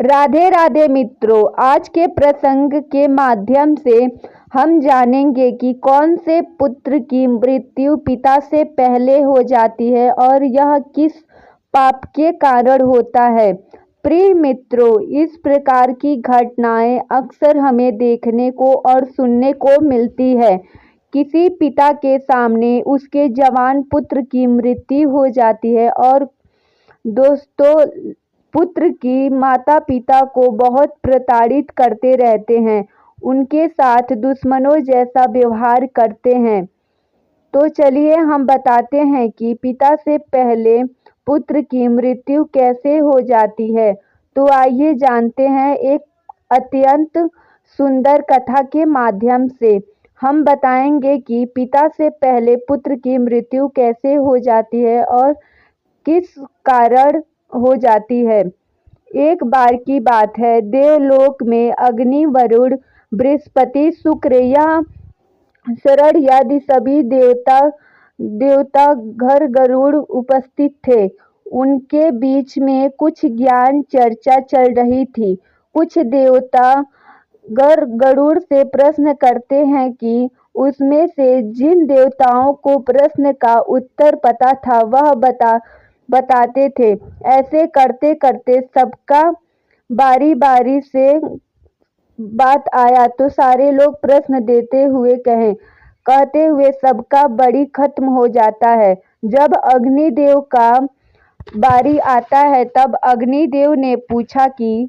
राधे राधे मित्रों, आज के प्रसंग के माध्यम से हम जानेंगे कि कौन से पुत्र की मृत्यु पिता से पहले हो जाती है और यह किस पाप के कारण होता है। प्रिय मित्रों, इस प्रकार की घटनाएं अक्सर हमें देखने को और सुनने को मिलती है। किसी पिता के सामने उसके जवान पुत्र की मृत्यु हो जाती है और दोस्तों, पुत्र की माता पिता को बहुत प्रताड़ित करते रहते हैं, उनके साथ दुश्मनों जैसा व्यवहार करते हैं। तो चलिए हम बताते हैं कि पिता से पहले पुत्र की मृत्यु कैसे हो जाती है। तो आइए जानते हैं एक अत्यंत सुंदर कथा के माध्यम से। हम बताएंगे कि पिता से पहले पुत्र की मृत्यु कैसे हो जाती है और किस कारण हो जाती है। एक बार की बात है, देवलोक में अग्नि, वरुण, बृहस्पति, शुक्र या शरण आदि सभी देवता घर गरुड़ उपस्थित थे। उनके बीच में कुछ ज्ञान चर्चा चल रही थी। कुछ देवता गरुड़ से प्रश्न करते हैं कि उसमें से जिन देवताओं को प्रश्न का उत्तर पता था वह बताते थे। ऐसे करते करते सबका बारी बारी से बात आया तो सारे लोग प्रश्न देते हुए कहते हुए सबका बड़ी खत्म हो जाता है। जब अग्निदेव का बारी आता है तब अग्निदेव ने पूछा कि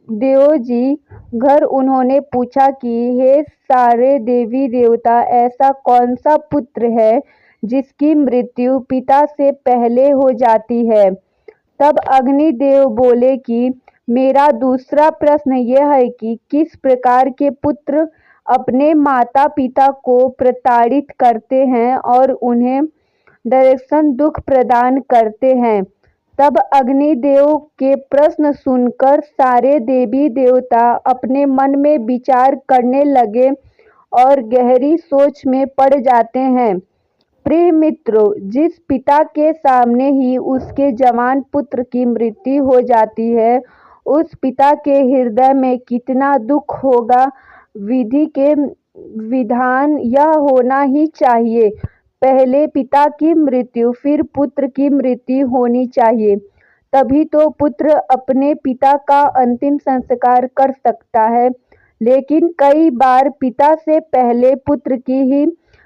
देव जी घर उन्होंने पूछा कि हे सारे देवी देवता, ऐसा कौन सा पुत्र है जिसकी मृत्यु पिता से पहले हो जाती है। तब अग्निदेव बोले कि मेरा दूसरा प्रश्न यह है कि किस प्रकार के पुत्र अपने माता पिता को प्रताड़ित करते हैं और उन्हें डायरेक्शन दुख प्रदान करते हैं। तब अग्निदेव के प्रश्न सुनकर सारे देवी देवता अपने मन में विचार करने लगे और गहरी सोच में पड़ जाते हैं। प्रिय मित्रों, जिस पिता के सामने ही उसके जवान पुत्र की मृत्यु हो जाती है, उस पिता के हृदय में कितना दुख होगा। विधि के विधान यह होना ही चाहिए, पहले पिता की मृत्यु फिर पुत्र की मृत्यु होनी चाहिए, तभी तो पुत्र अपने पिता का अंतिम संस्कार कर सकता है। लेकिन कई बार पिता से पहले पुत्र की ही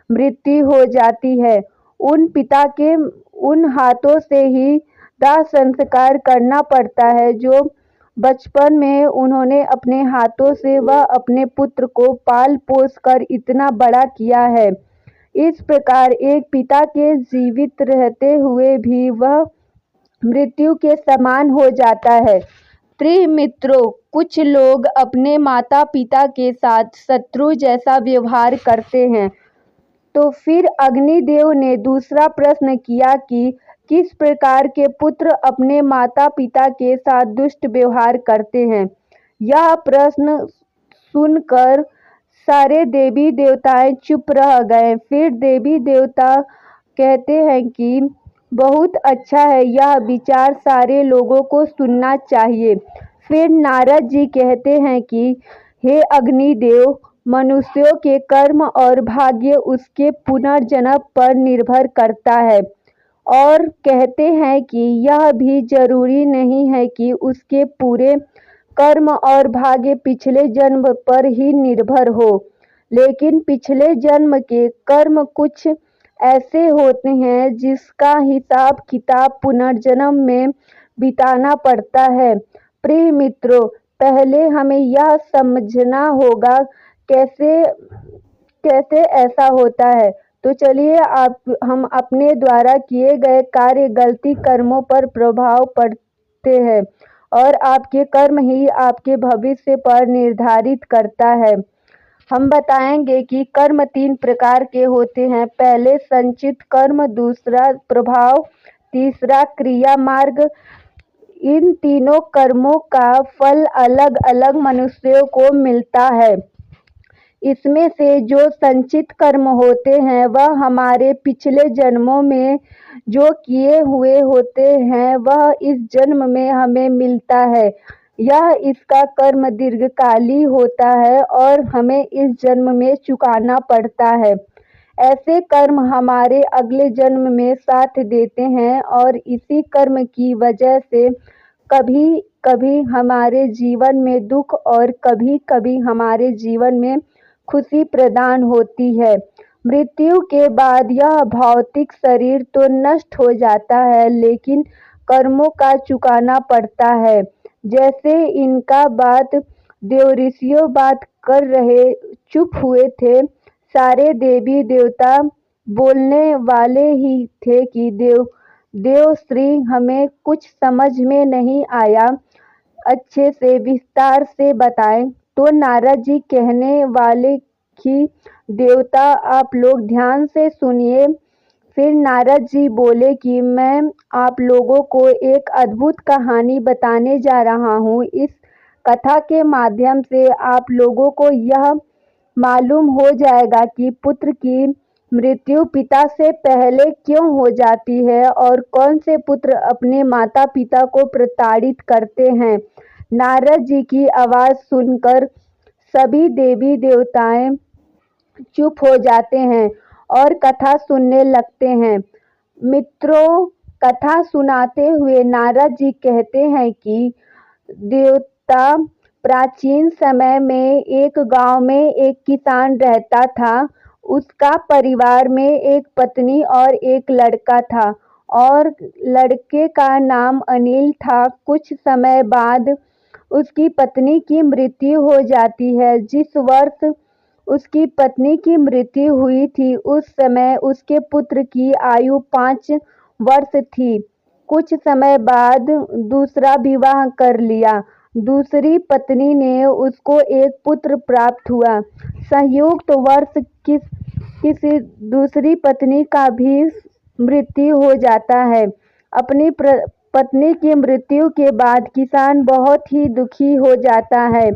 मृत्यु हो जाती है। उन पिता के उन हाथों से ही दाह संस्कार करना पड़ता है जो बचपन में उन्होंने अपने हाथों से वह अपने पुत्र को पाल पोस कर इतना बड़ा किया है। इस प्रकार एक पिता के जीवित रहते हुए भी वह मृत्यु के समान हो जाता है। प्रिय मित्रों, कुछ लोग अपने माता पिता के साथ शत्रु जैसा व्यवहार करते हैं। तो फिर अग्निदेव ने दूसरा प्रश्न किया कि किस प्रकार के पुत्र अपने माता पिता के साथ दुष्ट व्यवहार करते हैं। यह प्रश्न सुनकर सारे देवी देवताएं चुप रह गए। फिर देवी देवता कहते हैं कि बहुत अच्छा है, यह विचार सारे लोगों को सुनना चाहिए। फिर नारद जी कहते हैं कि हे अग्निदेव, मनुष्यों के कर्म और भाग्य उसके पुनर्जन्म पर निर्भर करता है और कहते हैं कि यह भी जरूरी नहीं है कि उसके पूरे कर्म और भाग्य पिछले जन्म पर ही निर्भर हो, लेकिन पिछले जन्म के कर्म कुछ ऐसे होते हैं जिसका हिसाब किताब पुनर्जन्म में बिताना पड़ता है। प्रिय मित्रों, पहले हमें यह समझना होगा कैसे ऐसा होता है। तो चलिए हम अपने द्वारा किए गए कार्य गलती कर्मों पर प्रभाव पड़ते हैं और आपके कर्म ही आपके भविष्य पर निर्धारित करता है। हम बताएंगे कि कर्म 3 प्रकार के होते हैं। पहले संचित कर्म, दूसरा प्रभाव, तीसरा क्रिया मार्ग। इन तीनों कर्मों का फल अलग अलग मनुष्यों को मिलता है। इसमें से जो संचित कर्म होते हैं वह हमारे पिछले जन्मों में जो किए हुए होते हैं वह इस जन्म में हमें मिलता है। यह इसका कर्म दीर्घकाली होता है और हमें इस जन्म में चुकाना पड़ता है। ऐसे कर्म हमारे अगले जन्म में साथ देते हैं और इसी कर्म की वजह से कभी कभी हमारे जीवन में दुख और कभी कभी हमारे जीवन में खुशी प्रदान होती है। मृत्यु के बाद यह भौतिक शरीर तो नष्ट हो जाता है लेकिन कर्मों का चुकाना पड़ता है। जैसे इनका बात देवऋषियों बात कर रहे चुप हुए थे। सारे देवी देवता बोलने वाले ही थे कि देवश्री हमें कुछ समझ में नहीं आया, अच्छे से विस्तार से बताएं। तो नारद जी कहने वाले कि देवता आप लोग ध्यान से सुनिए। फिर नारद जी बोले कि मैं आप लोगों को एक अद्भुत कहानी बताने जा रहा हूँ। इस कथा के माध्यम से आप लोगों को यह मालूम हो जाएगा कि पुत्र की मृत्यु पिता से पहले क्यों हो जाती है और कौन से पुत्र अपने माता पिता को प्रताड़ित करते हैं। नारद जी की आवाज़ सुनकर सभी देवी देवताएं चुप हो जाते हैं और कथा सुनने लगते हैं। मित्रों, कथा सुनाते हुए नारद जी कहते हैं कि देवता प्राचीन समय में एक गांव में एक किसान रहता था। उसका परिवार में एक पत्नी और एक लड़का था और लड़के का नाम अनिल था। कुछ समय बाद उसकी पत्नी की मृत्यु हो जाती है। जिस वर्ष उसकी पत्नी की मृत्यु हुई थी उस समय उसके पुत्र की आयु 5 वर्ष थी। कुछ समय बाद दूसरा विवाह कर लिया। दूसरी पत्नी ने उसको एक पुत्र प्राप्त हुआ। संयुक्त वर्ष किसी दूसरी पत्नी का भी मृत्यु हो जाता है। अपनी पत्नी की मृत्यु के बाद किसान बहुत ही दुखी हो जाता है।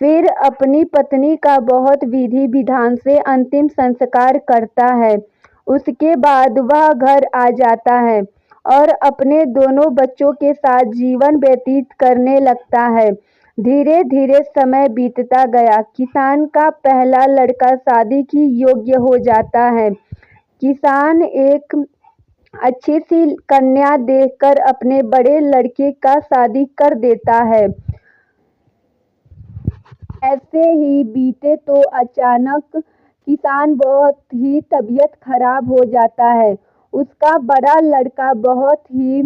फिर अपनी पत्नी का बहुत विधि विधान से अंतिम संस्कार करता है। उसके बाद वह घर आ जाता है और अपने दोनों बच्चों के साथ जीवन व्यतीत करने लगता है। धीरे धीरे समय बीतता गया। किसान का पहला लड़का शादी की योग्य हो जाता है। किसान एक अच्छी सी कन्या देखकर अपने बड़े लड़के का शादी कर देता है। ऐसे ही बीते तो अचानक किसान बहुत ही तबीयत खराब हो जाता है। उसका बड़ा लड़का बहुत ही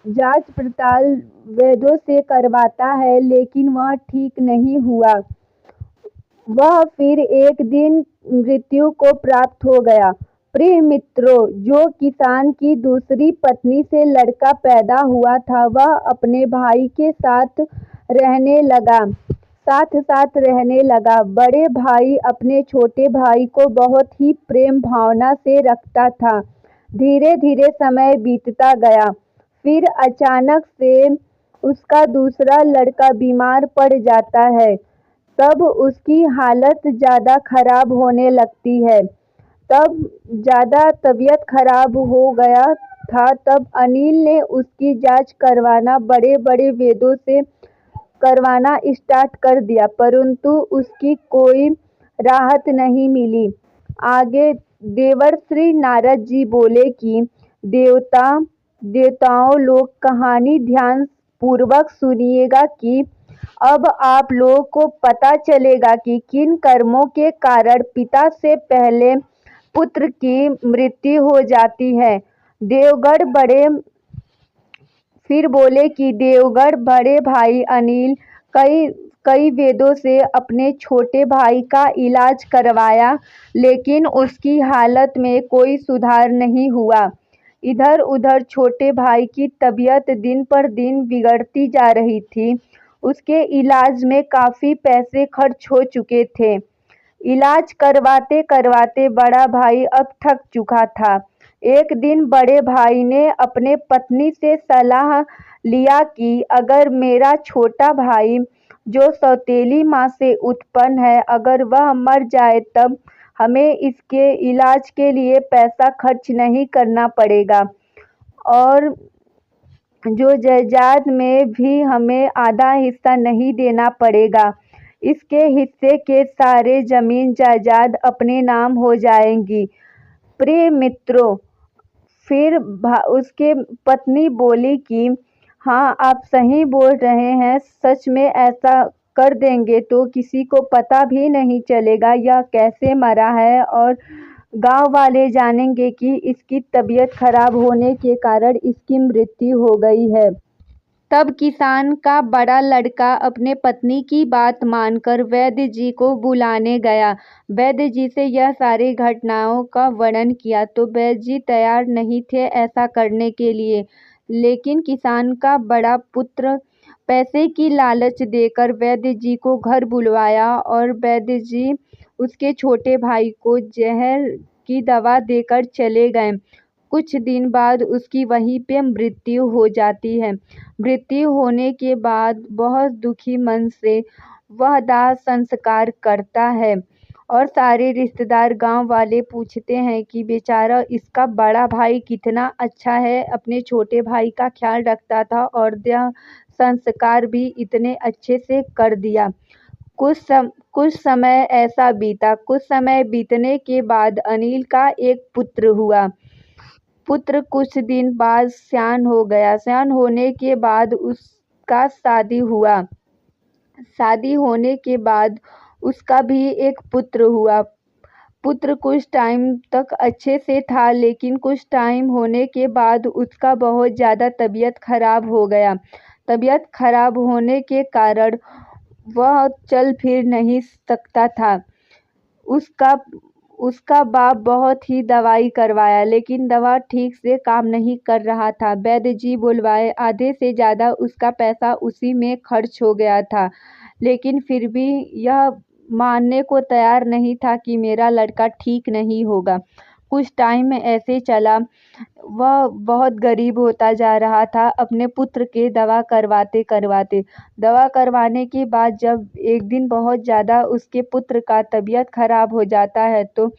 जांच पड़ताल वैद्यों से करवाता है लेकिन वह ठीक नहीं हुआ। वह फिर एक दिन मृत्यु को प्राप्त हो गया। प्रिय मित्रों, जो किसान की दूसरी पत्नी से लड़का पैदा हुआ था वह अपने भाई के साथ रहने लगा। बड़े भाई अपने छोटे भाई को बहुत ही प्रेम भावना से रखता था। धीरे धीरे समय बीतता गया। फिर अचानक से उसका दूसरा लड़का बीमार पड़ जाता है। तब उसकी हालत ज़्यादा खराब होने लगती है। तब ज़्यादा तबीयत खराब हो गया था। तब अनिल ने उसकी जांच करवाना बड़े बड़े वैद्यों से करवाना स्टार्ट कर दिया परंतु उसकी कोई राहत नहीं मिली। आगे देवर्षि नारद जी बोले कि देवताओं लोग कहानी ध्यान पूर्वक सुनिएगा कि अब आप लोगों को पता चलेगा कि किन कर्मों के कारण पिता से पहले पुत्र की मृत्यु हो जाती है। फिर बोले कि देवगढ़ बड़े भाई अनिल कई वेदों से अपने छोटे भाई का इलाज करवाया लेकिन उसकी हालत में कोई सुधार नहीं हुआ। इधर उधर छोटे भाई की तबीयत दिन पर दिन बिगड़ती जा रही थी। उसके इलाज में काफ़ी पैसे खर्च हो चुके थे। इलाज करवाते करवाते बड़ा भाई अब थक चुका था। एक दिन बड़े भाई ने अपने पत्नी से सलाह लिया कि अगर मेरा छोटा भाई जो सौतेली माँ से उत्पन्न है, अगर वह मर जाए तब हमें इसके इलाज के लिए पैसा खर्च नहीं करना पड़ेगा और जो जायदाद में भी हमें आधा हिस्सा नहीं देना पड़ेगा। इसके हिस्से के सारे जमीन जायदाद अपने नाम हो जाएंगी। प्रिय मित्रों, फिर उसके पत्नी बोली कि हाँ, आप सही बोल रहे हैं, सच में ऐसा कर देंगे तो किसी को पता भी नहीं चलेगा यह कैसे मरा है और गांव वाले जानेंगे कि इसकी तबीयत खराब होने के कारण इसकी मृत्यु हो गई है। तब किसान का बड़ा लड़का अपने पत्नी की बात मानकर वैद्य जी को बुलाने गया। वैद्य जी से यह सारी घटनाओं का वर्णन किया तो वैद्य जी तैयार नहीं थे ऐसा करने के लिए, लेकिन किसान का बड़ा पुत्र पैसे की लालच देकर वैद्य जी को घर बुलवाया और वैद्य जी उसके छोटे भाई को जहर की दवा देकर चले गए। कुछ दिन बाद उसकी वहीं पे मृत्यु हो जाती है। मृत्यु होने के बाद बहुत दुखी मन से वह दाह संस्कार करता है और सारे रिश्तेदार गांव वाले पूछते हैं कि बेचारा इसका बड़ा भाई कितना अच्छा है, अपने छोटे भाई का ख्याल रखता था और दाह संस्कार भी इतने अच्छे से कर दिया। कुछ समय ऐसा बीता। कुछ समय बीतने के बाद अनिल का एक पुत्र हुआ। पुत्र कुछ दिन बाद सयान हो गया। सयान होने के बाद उसका शादी हुआ। शादी होने के बाद उसका भी एक पुत्र हुआ। पुत्र कुछ टाइम तक अच्छे से था, लेकिन कुछ टाइम होने के बाद उसका बहुत ज़्यादा तबीयत खराब हो गया। तबीयत खराब होने के कारण वह चल फिर नहीं सकता था। उसका उसका बाप बहुत ही दवाई करवाया, लेकिन दवा ठीक से काम नहीं कर रहा था। वैद्य जी बुलवाए, आधे से ज़्यादा उसका पैसा उसी में खर्च हो गया था, लेकिन फिर भी यह मानने को तैयार नहीं था कि मेरा लड़का ठीक नहीं होगा। कुछ टाइम में ऐसे चला, वह बहुत गरीब होता जा रहा था अपने पुत्र के दवा करवाते दवा करवाने के बाद जब एक दिन बहुत ज़्यादा उसके पुत्र का तबीयत खराब हो जाता है तो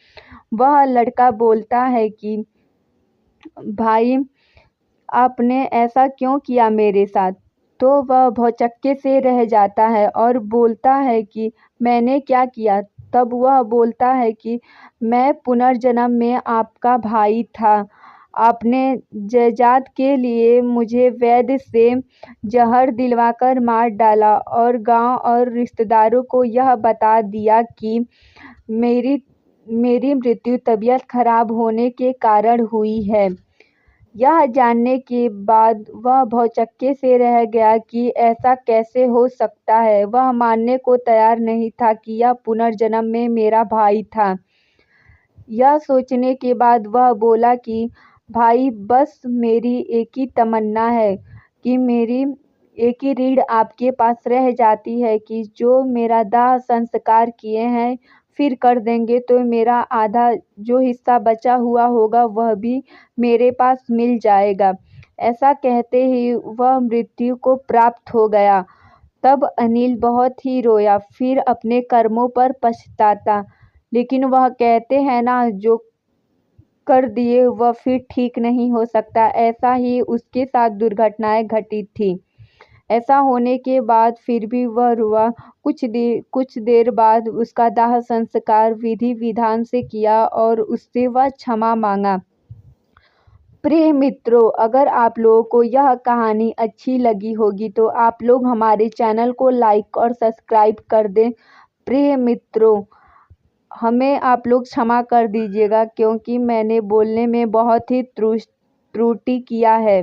वह लड़का बोलता है कि भाई, आपने ऐसा क्यों किया मेरे साथ। तो वह भौचक्के से रह जाता है और बोलता है कि मैंने क्या किया। तब वह बोलता है कि मैं पुनर्जन्म में आपका भाई था। आपने जायदाद के लिए मुझे वैद्य से जहर दिलवाकर मार डाला और गांव और रिश्तेदारों को यह बता दिया कि मेरी मेरी मृत्यु तबीयत खराब होने के कारण हुई है। यह जानने के बाद वह भौचक्के से रह गया कि ऐसा कैसे हो सकता है। वह मानने को तैयार नहीं था कि यह पुनर्जन्म में मेरा भाई था। यह सोचने के बाद वह बोला कि भाई, बस मेरी एक ही तमन्ना है कि मेरी एक ही रीढ़ आपके पास रह जाती है कि जो मेरा दाह संस्कार किए हैं फिर कर देंगे तो मेरा आधा जो हिस्सा बचा हुआ होगा वह भी मेरे पास मिल जाएगा। ऐसा कहते ही वह मृत्यु को प्राप्त हो गया। तब अनिल बहुत ही रोया, फिर अपने कर्मों पर पछताता। लेकिन वह कहते हैं ना, जो कर दिए वह फिर ठीक नहीं हो सकता। ऐसा ही उसके साथ दुर्घटनाएं घटित थी। ऐसा होने के बाद फिर भी वह रुआ। कुछ देर बाद उसका दाह संस्कार विधि विधान से किया और उससे वह क्षमा मांगा। प्रिय मित्रों, अगर आप लोगों को यह कहानी अच्छी लगी होगी तो आप लोग हमारे चैनल को लाइक और सब्सक्राइब कर दें। प्रिय मित्रों, हमें आप लोग क्षमा कर दीजिएगा क्योंकि मैंने बोलने में बहुत ही त्रुटि किया है।